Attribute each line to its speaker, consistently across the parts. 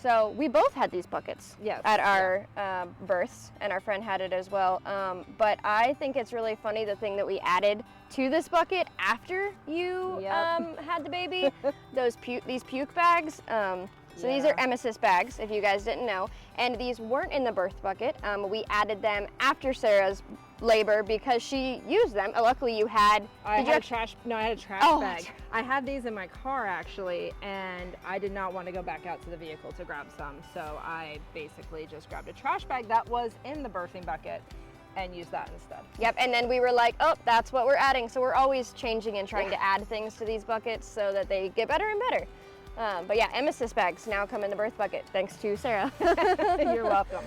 Speaker 1: So we both had these buckets at our
Speaker 2: yeah.
Speaker 1: births, and our friend had it as well. But I think it's really funny the thing that we added to this bucket after you had the baby, these puke bags. So these are emesis bags, if you guys didn't know, and these weren't in the birth bucket. We added them after Sarah's labor because she used them. Luckily you had,
Speaker 2: I had a trash bag. I had these in my car actually, and I did not want to go back out to the vehicle to grab some. So I basically just grabbed a trash bag that was in the birthing bucket and used that instead.
Speaker 1: Yep, and then we were like, oh, that's what we're adding. So we're always changing and trying to add things to these buckets so that they get better and better. But yeah, emesis bags now come in the birth bucket, thanks to Sarah.
Speaker 2: You're welcome.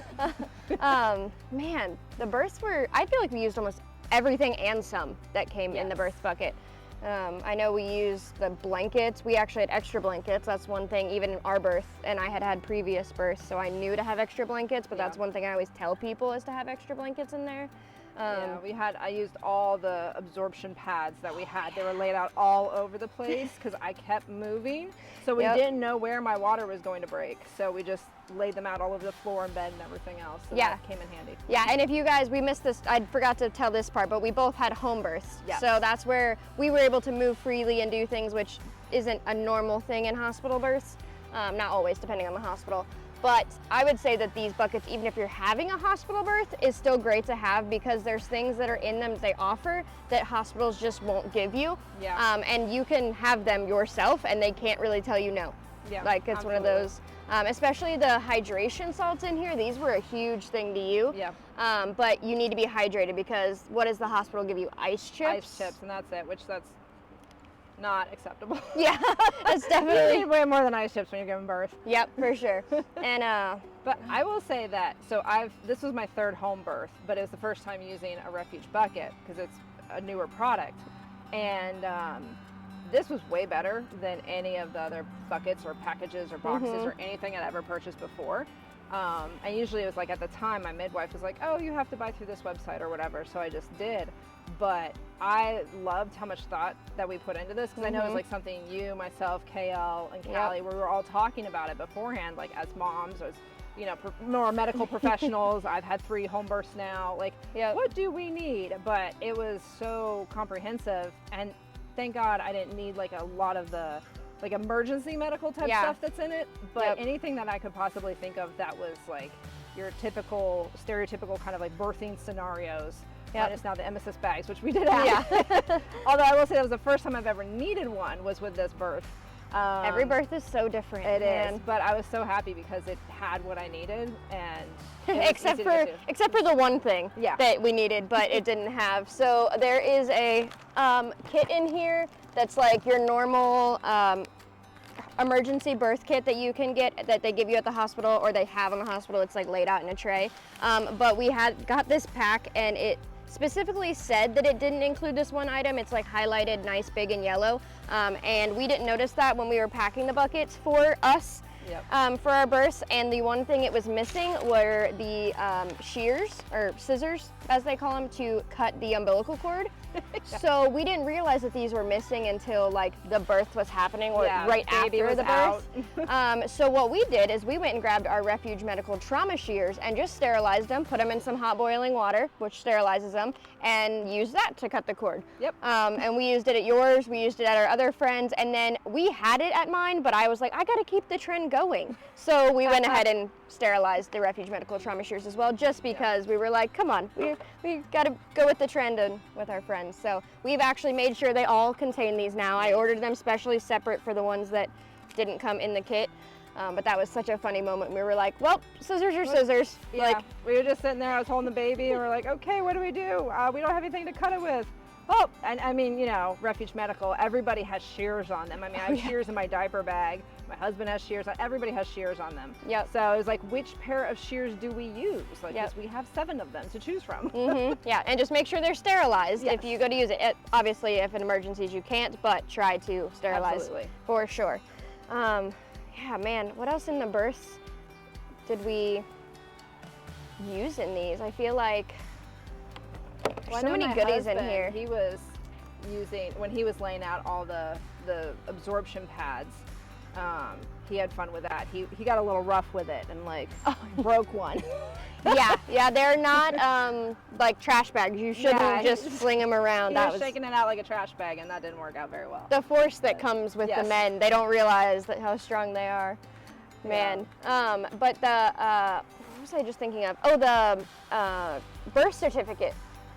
Speaker 1: Man, the births were, I feel like we used almost everything and some that came in the birth bucket. I know we used the blankets. We actually had extra blankets. That's one thing, even in our birth, and I had previous births, so I knew to have extra blankets, but that's one thing I always tell people is to have extra blankets in there.
Speaker 2: I used all the absorption pads that we had. They were laid out all over the place because I kept moving. So we didn't know where my water was going to break. So we just laid them out all over the floor and bed and everything else. So that came in handy.
Speaker 1: Yeah, and if you guys, we missed this, I forgot to tell this part, but we both had home births.
Speaker 2: Yep.
Speaker 1: So that's where we were able to move freely and do things which isn't a normal thing in hospital births. Not always, depending on the hospital. But I would say that these buckets, even if you're having a hospital birth, is still great to have because there's things that are in them that they offer that hospitals just won't give you.
Speaker 2: Yeah.
Speaker 1: And you can have them yourself and they can't really tell you no.
Speaker 2: Yeah,
Speaker 1: like it's one of those, especially the hydration salts in here, these were a huge thing to you.
Speaker 2: Yeah.
Speaker 1: But you need to be hydrated because what does the hospital give you? Ice chips?
Speaker 2: Ice chips, and that's it, which that's not acceptable.
Speaker 1: Yeah, that's definitely.
Speaker 2: You need way more than ice chips when you're giving birth.
Speaker 1: Yep, for sure. And
Speaker 2: but I will say that, so this was my third home birth, but it was the first time using a Refuge bucket because it's a newer product. And this was way better than any of the other buckets or packages or boxes or anything I'd ever purchased before. And usually it was like, at the time, my midwife was like, oh, you have to buy through this website or whatever. So I just did. But I loved how much thought that we put into this because I know it was like something you, myself, KL, and Callie, we were all talking about it beforehand, like as moms, as more medical professionals. I've had 3 home births now. Like, what do we need? But it was so comprehensive, and thank God I didn't need like a lot of the like emergency medical type stuff that's in it. But anything that I could possibly think of that was like your typical, stereotypical kind of like birthing scenarios. Minus now the emesis bags, which we did have. Although I will say that was the first time I've ever needed one was with this birth.
Speaker 1: Every birth is so different.
Speaker 2: It is, but I was so happy because it had what I needed, and
Speaker 1: except for the one thing that we needed, but it didn't have. So there is a kit in here that's like your normal emergency birth kit that you can get, that they give you at the hospital or they have in the hospital. It's like laid out in a tray. But we got this pack, and it specifically said that it didn't include this one item. It's like highlighted nice big in yellow, and we didn't notice that when we were packing the buckets for us for our births. And the one thing it was missing were the shears, or scissors as they call them, to cut the umbilical cord. So we didn't realize that these were missing until like the birth was happening, or right after the birth. So what we did is we went and grabbed our Refuge Medical trauma shears and just sterilized them, put them in some hot boiling water, which sterilizes them, and used that to cut the cord. And we used it at yours, we used it at our other friends, and then we had it at mine, but I was like, I gotta keep the trend going. So we went ahead and sterilized the Refuge Medical trauma shears as well, just because we were like, come on, we gotta go with the trend and with our friends. So we've actually made sure they all contain these now. I ordered them specially separate for the ones that didn't come in the kit. But that was such a funny moment. We were like, well, scissors are scissors.
Speaker 2: Like, we were just sitting there, I was holding the baby, and we're like, okay, what do? We don't have anything to cut it with. Oh, and I mean, Refuge Medical, everybody has shears on them. I mean, I have shears in my diaper bag. My husband has shears. Everybody has shears on them. So it was like, which pair of shears do we use? Like, because we have 7 of them to choose from.
Speaker 1: Yeah, and just make sure they're sterilized if you go to use it. Obviously, if in emergencies you can't, but try to sterilize for sure. Yeah, man, what else in the births did we use in these? I feel like there's so many goodies in here.
Speaker 2: He was using, when he was laying out all the absorption pads, he had fun with that. He got a little rough with it and like broke one.
Speaker 1: yeah, they're not like trash bags. You shouldn't just fling them around.
Speaker 2: He was shaking it out like a trash bag, and that didn't work out very well.
Speaker 1: The force that comes with the men, they don't realize that how strong they are, man. Yeah. But the what was I just thinking of? Oh, the birth certificate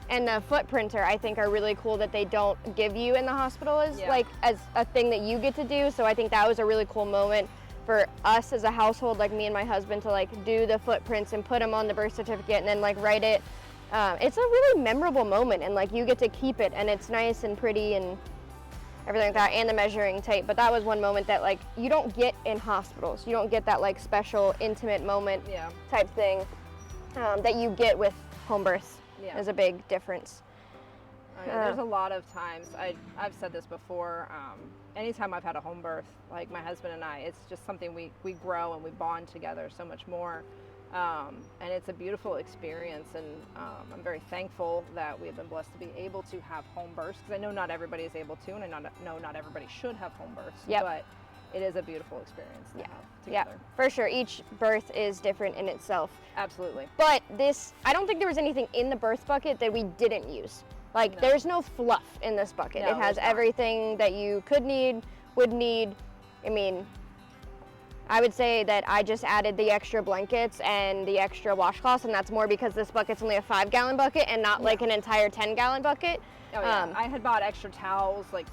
Speaker 1: and the foot printer, I think, are really cool that they don't give you in the hospital as like as a thing that you get to do. So I think that was a really cool moment for us as a household, like me and my husband, to like do the footprints and put them on the birth certificate and then like write it. It's a really memorable moment, and like you get to keep it, and it's nice and pretty and everything like that, and the measuring tape. But that was one moment that like you don't get in hospitals. You don't get that like special intimate moment type thing that you get with home births. Is a big difference.
Speaker 2: There's a lot of times, I've said this before, anytime I've had a home birth, like my husband and I, it's just something we grow and we bond together so much more. And it's a beautiful experience, and I'm very thankful that we have been blessed to be able to have home births, because I know not everybody is able to, and I know not everybody should have home births, but it is a beautiful experience to have together.
Speaker 1: Yeah, for sure. Each birth is different in itself.
Speaker 2: Absolutely.
Speaker 1: But this, I don't think there was anything in the birth bucket that we didn't use. Like, there's no fluff in this bucket.
Speaker 2: No,
Speaker 1: it has everything that you could need, would need. I mean, I would say that I just added the extra blankets and the extra washcloths, and that's more because this bucket's only a 5-gallon bucket and not like an entire 10-gallon bucket.
Speaker 2: Oh, yeah. I had bought extra towels, like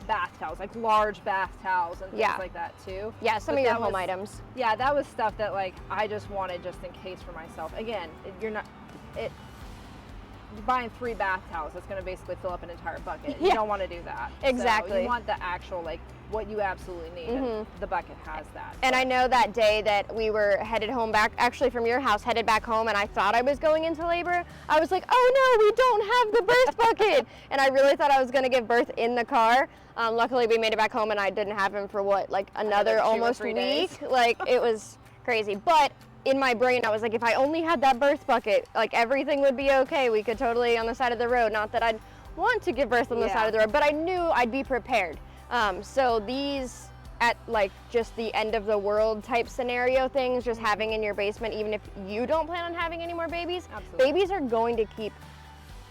Speaker 2: bath towels, like large bath towels and things like that too.
Speaker 1: Yeah, some of your home items.
Speaker 2: Yeah, that was stuff that like I just wanted just in case for myself. Again, buying 3 bath towels, it's going to basically fill up an entire bucket. You don't want to do that.
Speaker 1: Exactly.
Speaker 2: So you want the actual, like, what you absolutely need, and the bucket has that.
Speaker 1: And I know that day that we were headed home back, actually from your house, headed back home, and I thought I was going into labor, I was like, oh no, we don't have the birth bucket. And I really thought I was going to give birth in the car. Luckily, we made it back home, and I didn't have him for what, like another almost week? Like, it was crazy. But in my brain, I was like, if I only had that birth bucket, like everything would be okay. We could totally on the side of the road. Not that I'd want to give birth on the side of the road, but I knew I'd be prepared. So these at like just the end of the world type scenario things, just having in your basement, even if you don't plan on having any more babies, babies are going to keep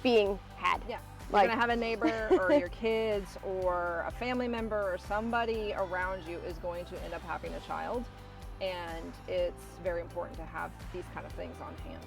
Speaker 1: being had.
Speaker 2: Yeah. You're going to have a neighbor or your kids or a family member or somebody around you is going to end up having a child. And it's very important to have these kind of things on hand.